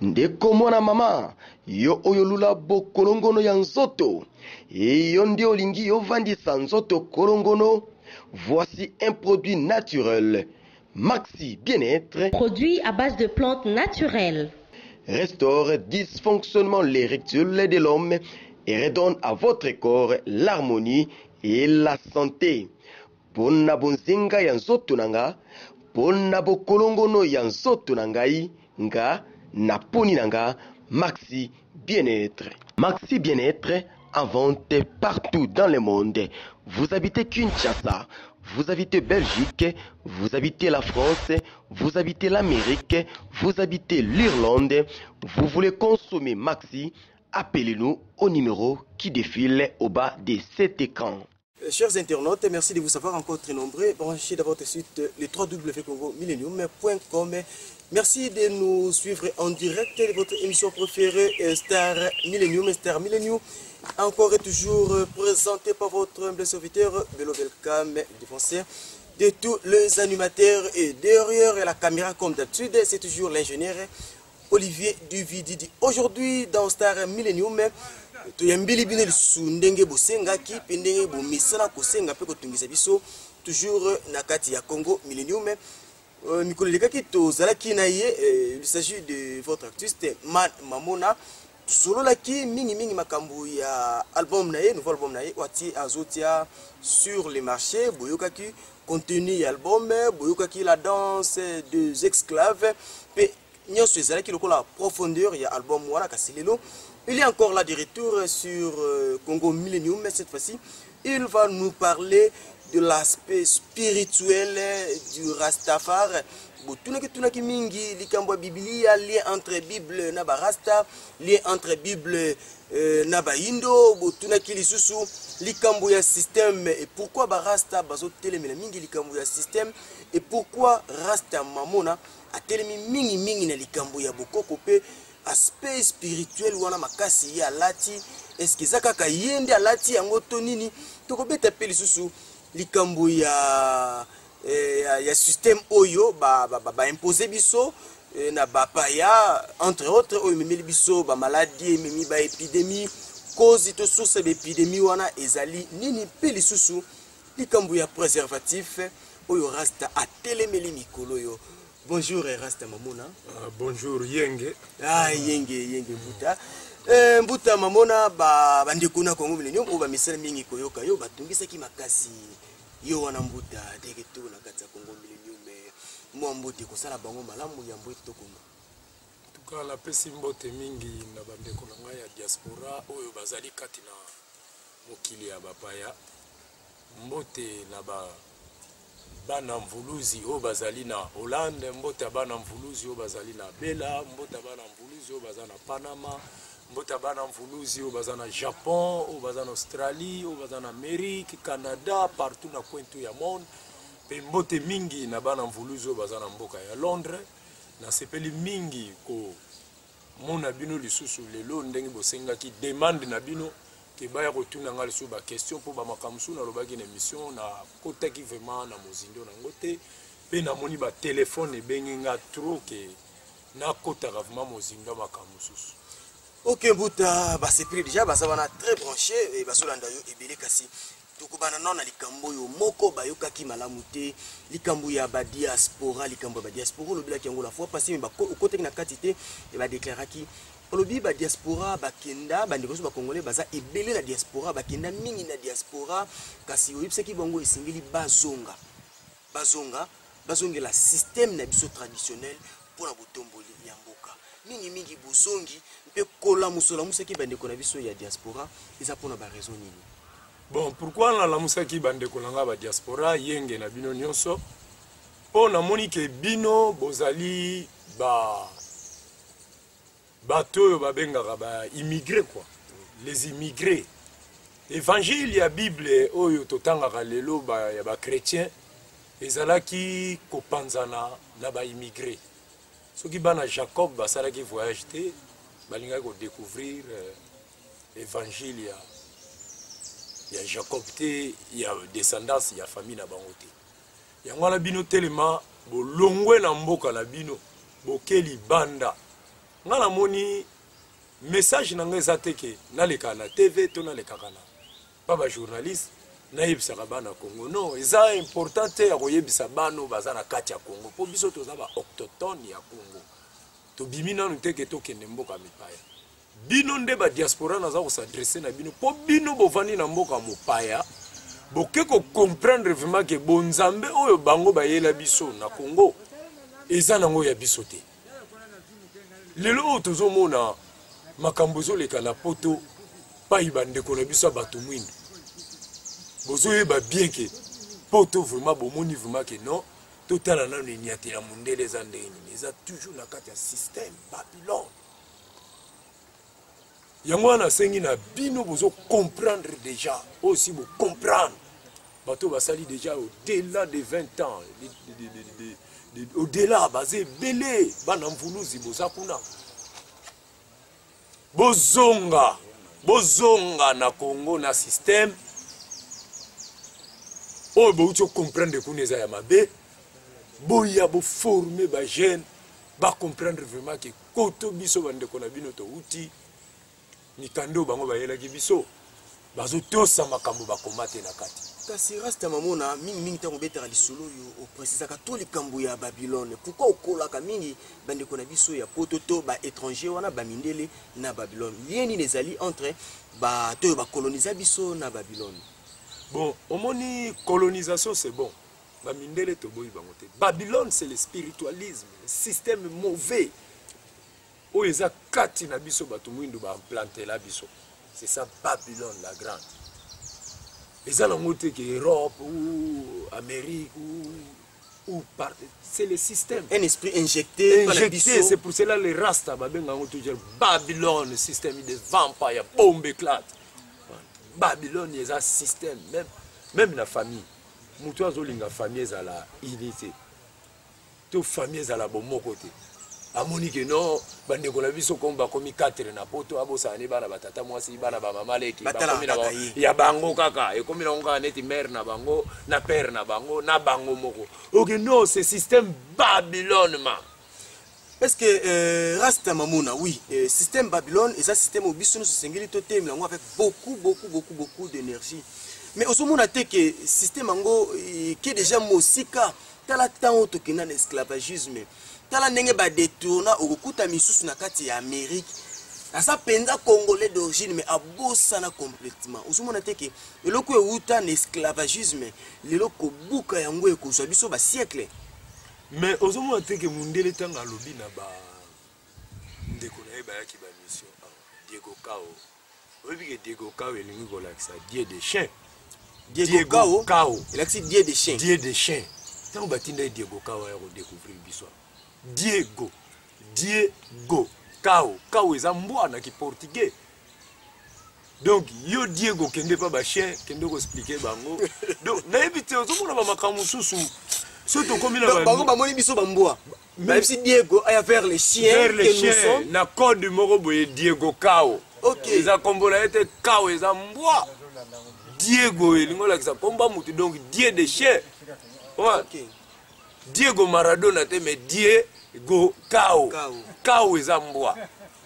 Ndeko mwana mama, yo oyolula bo kolongono ya nzoto. Et yo nde olingi yo vandisa nzoto kolongono. Voici un produit naturel. Maxi Bien-être. Produit à base de plantes naturelles. Restaure dysfonctionnement l'érectile de l'homme et redonne à votre corps l'harmonie et la santé. Pona bonzinga ya nzoto nanga, pona bo kolongono ya nzoto nangai, nga na poni nanga, Maxi Bien-être. Maxi Bien-être en vente partout dans le monde. Vous habitez Kinshasa, vous habitez Belgique, vous habitez la France, vous habitez l'Amérique, vous habitez l'Irlande, vous voulez consommer Maxi, appelez-nous au numéro qui défile au bas de cet écran. Chers internautes, merci de vous savoir encore très nombreux. Branchez dans votre site le www.congomillenium.com. Merci de nous suivre en direct de votre émission préférée Star Millennium. Star Millennium, encore et toujours présenté par votre humble serviteur Belo Welcome défenseur de tous les animateurs. Et derrière la caméra, comme d'habitude, c'est toujours l'ingénieur Olivier Duvididi. Aujourd'hui, dans Star Millennium, toyambili bino lisundenge bosengaki pendenge bomisala kosenga pe kotungisa biso toujours na kati ya Congo Millennium. Mikolo lekaki tozalaki na ye, il s'agit de votre artiste Man Mamona. Solo laki mingi makambo ya album na ye, nouveau album na ye wati azotia sur le marché, boyokaki contenu ya album, boyokaki la danse des esclaves pe nyonso ezalaki lokola profondeur ya album wana kasi lelo. Il est encore là de retour sur Congo Millennium, mais cette fois-ci, il va nous parler de l'aspect spirituel du Rastafari. Tunaki mingi, likambo Biblia, lien entre Bible na Rasta, lien entre Bible na Indo, tunaki lisusu, likambo ya système. Et pourquoi Rasta bazo telemena mingi likambo ya système? Et pourquoi Rasta Mamona a telemi mingi na likambo ya bokoko pe aspect spirituel wana makasi ya lati? Est-ce que zakaka yende alati yango to nini? Tokobeta pe lisusu likambo ya système oyo ba imposer biso na bapaya entre autres oyo memeli biso ba maladie memi ba épidémie cause to source d'épidémie wana ezali nini pe lisusu likambo ya préservatif oyo Rasta atelemeli mikolo yo. Bonjour Rasta Mamona. Bonjour Yenge. Yenge Mbuta. Mbuta Mamona bandeko na Congo Millennium o ba misala mingi koyoka yo batungisa ki makasi yo wana Mbuta teke to na kati ya Congo Millennium mo mbote ko sala bango malamu ya mbote to kongo. Tuka la pesi mbote mingi na bandeko na ngai ya diaspora oyo bazali kati na mokili ya bapaya. Mbote na bana mvuluzi o bazali na Hollande, mbota bana mvuluzi o bazali na Bela, mbota bana mvuluzi o bazali na Panama, mbota bana mvuluzi o bazali na Japon, o bazali na Australie, o bazali na Amérique, Canada, partout na kwentu ya monde. Pe mbote mingi na bana mvuluzi o bazali na mboka ya Londres, na sepeli mingi ko mona bino lisusu lelo ndenge bosengaki demande na bino ke baya kotuna ngali so ba question pour ba makamsu na lobaki na émission na kotaki vraiment na mozindo na ngote pe na moni ba téléphone bengi nga trop ke na kotaka vraiment mozindo makamsu. OK Mbuta ba c'est pris déjà ba ça va très branché et ba solanda yo ebele kasi tukubana na likambo yo moko bayokaki malamu te likambo ya ba diaspora lobila ki yango la fois passé ba côté na katité et ba déclaraki olobi ba diaspora bakenda bandeko so ba congolais baza ebele na diaspora bakenda mingi na diaspora kasi oyebisaki bango esengeli bazonga la système na biso traditionnel pour la botomboli ya mboka mingi bozongi mpe kola musola musaki bandeko na biso ya diaspora eza pona ba raison nini? Bon, pourquoi la musaki bandeko langa ba diaspora yenge na bino nyonso pona moni ke bino bozali bateau babengaka ba immigré quoi, les immigrés. Évangile ya Bible oyo totangaka lelo ya ba chrétien ezalaki kopanzana na ba immigré. Soki bana Jacob basalaki voyage te balingaki ko découvrir évangile ya Jacob te ya descendance ya famille na bango te. Yango na bino telema bolongwe na mboka na bino bokeli banda nga namoni message na nga eza te ke naleka na tv to naleka na pa bajournaliste nayebisaka bana Congo non eza important te ya koyebisa bano baza na kati ya Congo mpo biso toza baoctotone ya Congo tobimi nanu te ke tokende mboka mipaya bino nde badiaspora naza kosadresse na bino mpo bino bovandi na mboka mopaya boke kocomprendre vraiment ke bonzambe oyo bango bayela biso na Congo eza nango ya biso te lelo oyo tozomona makambo ezoleka na poto pai bandeko na biso ya bato mwindu bozoyeba bien ke poto vraiment bomoni vraiment ke non totala nano enyate ya mondele eza ndenge nini eza toujours na kati ya système Babylone yango wana asengi na bino bozocomprendre déjà aussi bocomprendre bato basali déjà au-delà de 20 ans au-delà baza ebele bana mvuluzi boza kuna bozonga na Congo na système oyo bouti ocomprendre kuna eza ya mabe boya boforme bajeune bacomprendre vraiment ke koto biso bandeko na bino touti mikando bango bayelaki biso bazotosa makambo bakoma te na kati kasi rasta mamona mingi ntango obetaka lisolo oyo oprécisaka to likambo ya Babylone pourquoi okolaka mingi bandeko na biso ya poto to baétranger wana bamindele na Babylone lien nini ezali entre bato oyo bakoloniza biso na Babylone? Bon, omoni colonisation c'est bon bamindele toboyi bango te Babylone c'est le spiritualisme le système mauvais oyo eza kati na biso bato mwindu baimplanté la biso c'est ça Babylone la grande eza nango te ke Europe ou Amérique ou c'est le système un esprit injecté c'est pour cela les rasta babengango toujours Babylone système de vampire bombe éclate Babylone eza système même la famille mutu azolinga famille ezala unité to famille ezala bomoko te amoni ke non bandeko na biso comme bakomi 4 na poto abosani bana batata mwasi bana bamama leki bakomi na ya bango kaka ekomi na ngaka neti mère na bango na père na bango na bango moko ok non c'est système Babylone ma est-ce que rasta mamona oui système Babylone et ça système au biso nous sengeli toté milango avec beaucoup d'énergie mais au somona te que système ango qui est déjà mosika tala temps to kina l'esclavagisme tala ndenge ba détourna okukuta misusu na kati ya Amérique asa penza congolais d'origine mais abosana complètement osomona te ke eloko euta na esclavagisme leloko buka yango ekozwa biso ba siècle mais osomona te ke mundele tanga alobi na ba ndeko na ye bayaki ba mission Diego Cao oyebi ke Diego Cao elingi kolakisa Dieu des chiens Diego Cao il a dit Dieu des chiens tant batinda Diego Cao ya redécouvrir biso Diego Cao eza mbwana ki portugais donc yo Diego kende pa ba chien kende ko expliquer bango donc na ebité ozomona ba makambo susu surtout comme il a bango bamoni biso bambwa même si Diego a vers les chiens que nous sommes na code du moko boye Diego Cao OK eza kombola ete Cao eza mbwa Diego elingo la kisa komba mutu donc Dieu des chiens OK Diego Maradona te mais Diego Cao eza mbwa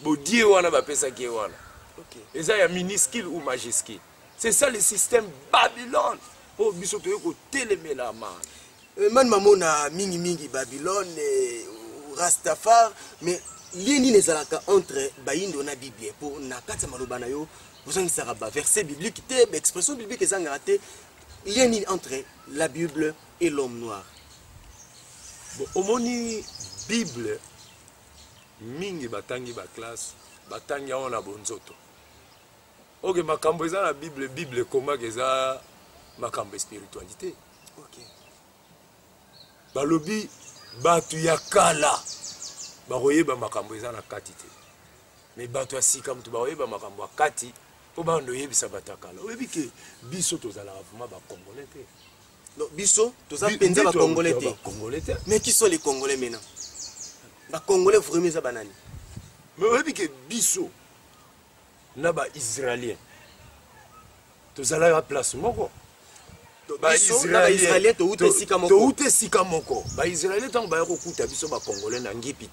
bo Dieu wana bapesa ki wana OK eza ya minuscule ou majuscule c'est ça le système Babylone oh biso to ko telemela man mamona mingi Babylone Rastafari mais lini nezalaka entre baindo na Bible pour na kati maloba na yo bozangisaka ba verset biblique te expression biblique ezanga te lini entre la Bible et l'homme noir. Bon, omoni Bible mingi batangi ba classe batangi ona bonzoto. OK makambo eza na Bible koma keza makambo spiritualité. OK. Balobi batu ya kala baroyeba makambo eza na kati te. Mais batu asika mtu baroyeba makambo ya kati po bando yebisa batakala. Oyebi ke biso tozala vraiment ba congolais te. Non, biso, tous ça penza ba congolais. Mais qui sont les Congolais maintenant? Ba Congolais vraiment ça banani. Mais oui que biso na ba Israélien. Tous ça la place moko. Ba Israélien to ute sika moko. To ute sika moko. Ba Israélien tant ba ko kuta biso ba Congolais na Ngipit.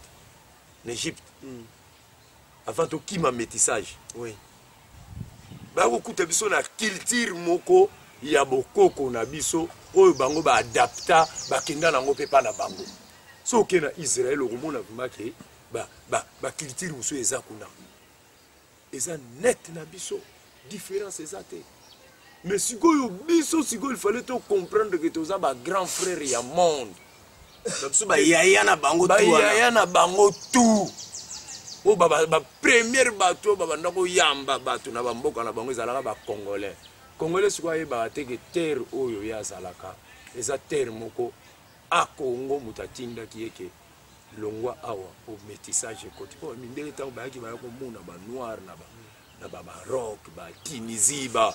En Égypte. avant tokima métissage. Oui. Bakokuta biso na culture moko ya bokoko na biso oyo bango ba adapta bakenda nango pe pa na bango. So ke na Israël okomona vraiment ke ba culture muso eza kuna. Eza net na biso différence eza te. Mais sikoyo biso sikoyo il fallait to comprendre que toza ba grand frère ya monde. Biso ba yaya na bango tout. Ba yaya na bango tout. O ba première bateau ba ndako yamba bato na bamboka na bango ezalaka ba congolais. Congolais sikoyo ba te que terre oyo ya zalaka. Eza terre moko a Congo mutatinda kieke longwa awa au métissage côté po mindele ta ba ki ba ko muna ba noir na ba Maroc ba Tunisie ba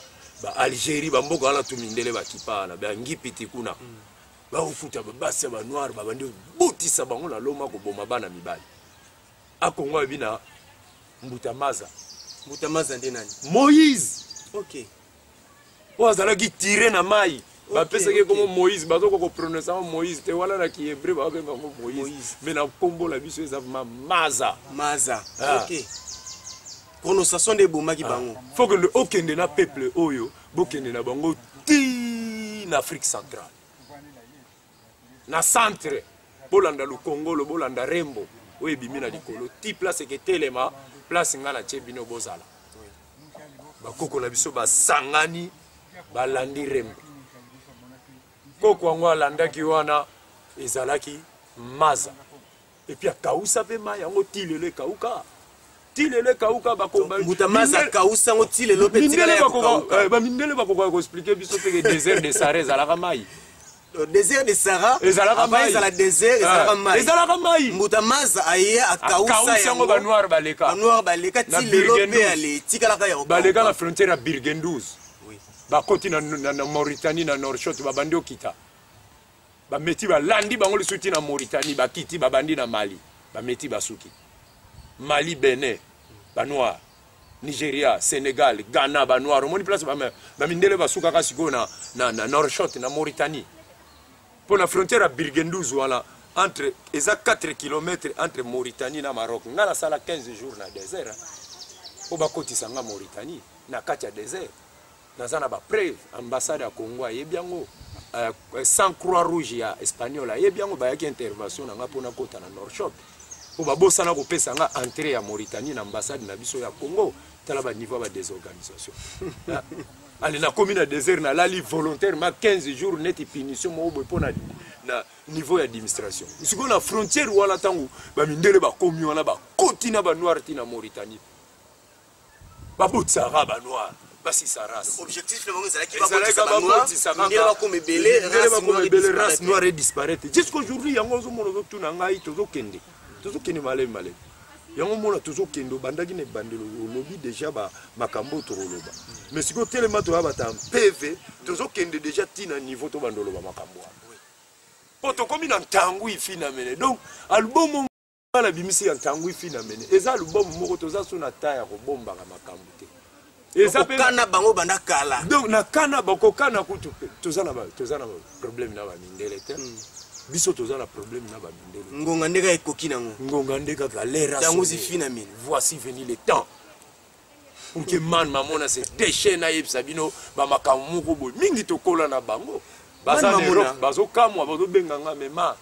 Algérie ba mboka ala tu mindele ba kipana ba ngipiti kuna ba ufuta ba basi ba noir ba bandi butisa bango na loma ko boma bana mibali a Congo ebina Mbutamaza ndi nani? Moïse. OK. O azala ki tirer na mai. Ba pesa ke comme Moïse bazo ko prononcer Moïse te wala na ki hébreu ba benga Moïse. Mais na kombo la biso ezava Maza. OK. Prononciation de bomaki bango. Faut que le okende na peuple oyo bokende na bango ti na Afrique centrale. Na centre bolanda le Congo le bolanda Rembo oyo bimina likolo ti place ke telema place ngala chebino bozala. Ba koko na biso ba sangani ba landi Rembo. Koko wango alandaki wana ezalaki Maza. Et puis akausa pe ma yango tilele kauka. Tilele kauka bakoba Mbutamaza kausa ngo tilele pe tilele ya kauka. Ba mindele bakoba ko expliquer biso pe désert de Sahara ezalaka mai. Désert de Sahara ezalaka mai. Ezala désert ezalaka mai. Ezalaka mai. Mbutamaza aye akausa yango ba noir baleka. Ba noir baleka tilele pe ale tikalaka ya baleka na frontière à Birgendouz. Ba koti na Mauritanie na Nouakchott ba bandi okita. Ba meti ba landi bango lisuti na Mauritanie ba kiti ba bandi na Mali. Ba meti ba suki. Mali, Bénin, ba noir. Nigeria, Sénégal, Ghana ba noir. Omoni place ba mindele ba suka kasiko na Nouakchott na Mauritanie. Pour la frontière à Birgendouz wala entre eza 4 km entre Mauritanie na Maroc. Ngala sala 15 jours na désert. O ba koti sanga Mauritanie na kati ya désert. Nazana ba preuve ambassade ya Congo yebiango sans croix rouge ya espagnol yebiango ba yaki intervention nga pona kota na Nouakchott po ba bosana ko pesa nga entrée ya Mauritanie na ambassade na biso ya Congo tala ba niveau ba désorganisation. Allez na commune désert na lali volontairement 15 jours net punition mo bo pona na niveau administration. Siko na frontière wala tangu ba mindele ba komi wana ba koti na ba noir ti na Mauritanie. Ba botsara ba noir. Objectif le moment c'est qui va continuer race noire et disparaître jusqu'aujourd'hui yango zo mono to na ngai to zo kende malé yango mona to zo kendo bandaki ne bandelo lobby déjà ba makambo to loba mais siko tellement to ba ta PV to zo kende déjà tina niveau to bandolo ba makambo poto komi na ntangu ifina mene donc album la bimisi ya ntangu ifina mene eza album moko to za sona taya ko bomba ka makambo te. Kana bango banda kala. Donc na kana bako kana kutu tozana problème na ba mindele te. Biso tozana problème na ba mindele. Ngonga ndeka ekoki nango. Ngonga ndeka galera. Tango zifina mine. Voici venu le temps. Pour que man mamona se déchaîne na yeb sabino ba makamu ko boy mingi to kola na bango. Baza Europe bazo kamwa bazo benganga mema.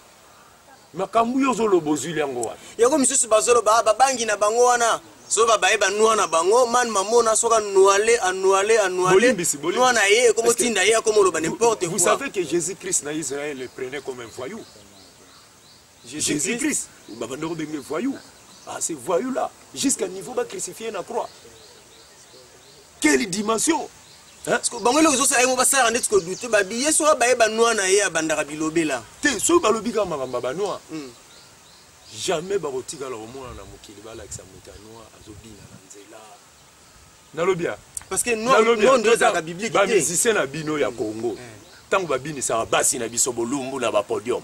Makambu yo zolo bozuli yango wa. Yako misusu bazolo ba bangi na bango wana. So baba eba nuana bango man mamona soka nuale nuana ye comme tinda ye comme lo n'importe quoi. Vous savez que Jésus-Christ na Israël le prenait comme un voyou. Jésus-Christ baba ndoko bengue voyou. Ah ces voyous là jusqu'à niveau ba crucifié na croix. Quelle dimension? Hein? Parce que bango le zo sa ngo ba sa ndetse ko douter ba biye so ba eba nuana ye abandaka bilobela. Te so ba lobika makamba ba noa. Jamais barotika la romona na mokili ba lakisa mutanoa azobina na nzela nalobia parce que non deux à la biblique ba musicien na bino ya Congo tango ba bini sa basi na biso bolumbu na ba podium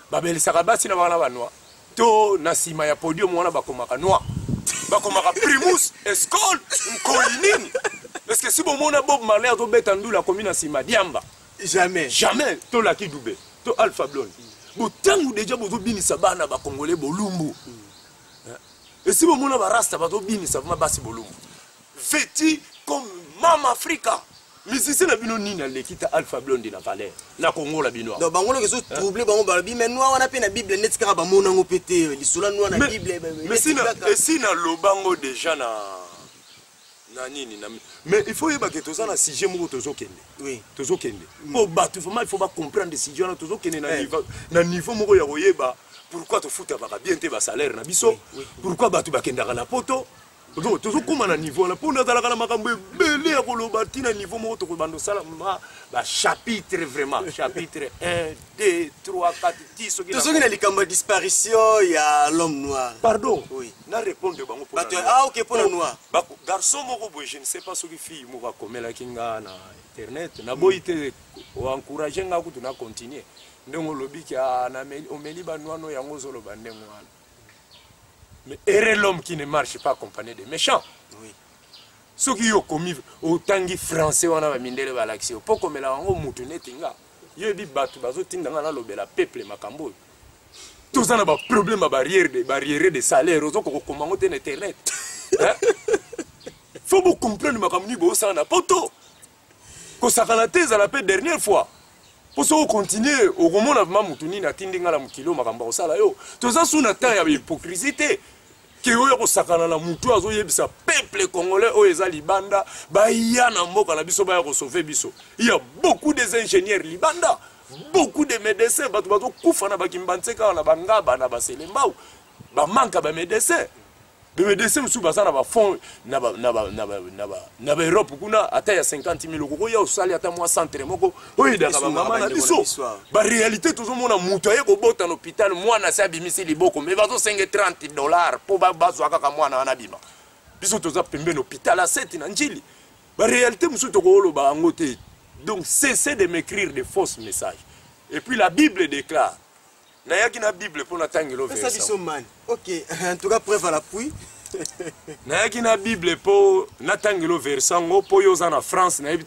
ba belisa ka basi na bana banwa to na sima ya podium wana bakomaka noa bakomaka primus escol nkoinini parce que si bon mona Bob Marley to beta ndula komina sima diamba jamais to la ki dube to Alpha Blondy. Botangu déjà bozo binisa bana ba congolais bolumbu. Et si vous avez un rasta, vous avez un basi bolum. Vêti comme Mama Africa. Mais si c'est la bino nina l'équipe Alpha Blondy na Valère. La Congo la bino. Donc bango les autres troublés bango balabi mais nous on a peine la Bible net ska ba mona ngo pété lisula nous na Bible mais si na lobango déjà na nini na mais il faut y que tous na sujet moko tozo kende. Oui. Tozo kende. Pour battre vraiment il faut pas comprendre des sujets na tozo kende na niveau moko ya koyeba pourquoi to futa ba bien te ba salaire na biso. Pourquoi batu ba kenda na poto. Toujours comme à niveau là pour nous dans la makambo belé à kolobati na niveau moko to bando sala ba chapitre vraiment chapitre 1 2 3 4 10 tout ce qui na likambo disparition ya l'homme noir pardon oui na répondre bango pour ah OK pour le noir ba garçon moko boy je ne sais pas ce qui fille moko komela kinga na internet na boité o encourager nga ku na continuer ndongo lobi ki na omeli ba noir no yango zolo ba ndengo wana. Mais erreur l'homme qui ne marche pas accompagné de méchants. Oui. Ceux qui ont commis autant de français on a mindele balaxi po comme la ngo mutu netinga. Yo bi batu bazo tinga na lobela peuple makambo. Tous ça na ba problème barrière de salaire ozo ko komango te internet. Faut vous comprendre makamni bo ça na poto. Ko sakana te za la paix dernière fois. Pour ça, on continue, au moment où on a mutu na tindinga la mukilo makambo osala yo. Tous ça sous na temps ya hypocrisie. Que oyo ko sakana la mutu azo yebisa peuple congolais o eza libanda ba ya na mboka na biso ba ya ko sauver biso. Il y a beaucoup des ingénieurs libanda, beaucoup de médecins bato kufa na bakimbantseka na bangaba na baselembao. Ba manka ba médecins. Les médecins sous basa na ba fond na ba Europe kuna ata ya 50 000 euros ya osali ata moi centre moko oyo da ba mama na biso. Ba réalité tout monde mutu aye ko bota na hôpital mwana sa bimisi liboko mais bazo 30 $ pour bazo kaka mwana na bima. Biso toza pembe na hôpital a 7 na njili. Ba réalité musu to ko loba ngote. Donc cessez de m'écrire des fausses messages. Et puis la Bible déclare na yaki na Bible pour natangelo verset. Ça OK, en tout cas preuve à l'appui. Na yaki na Bible pour natangelo verset ngo po yoza na France na yebi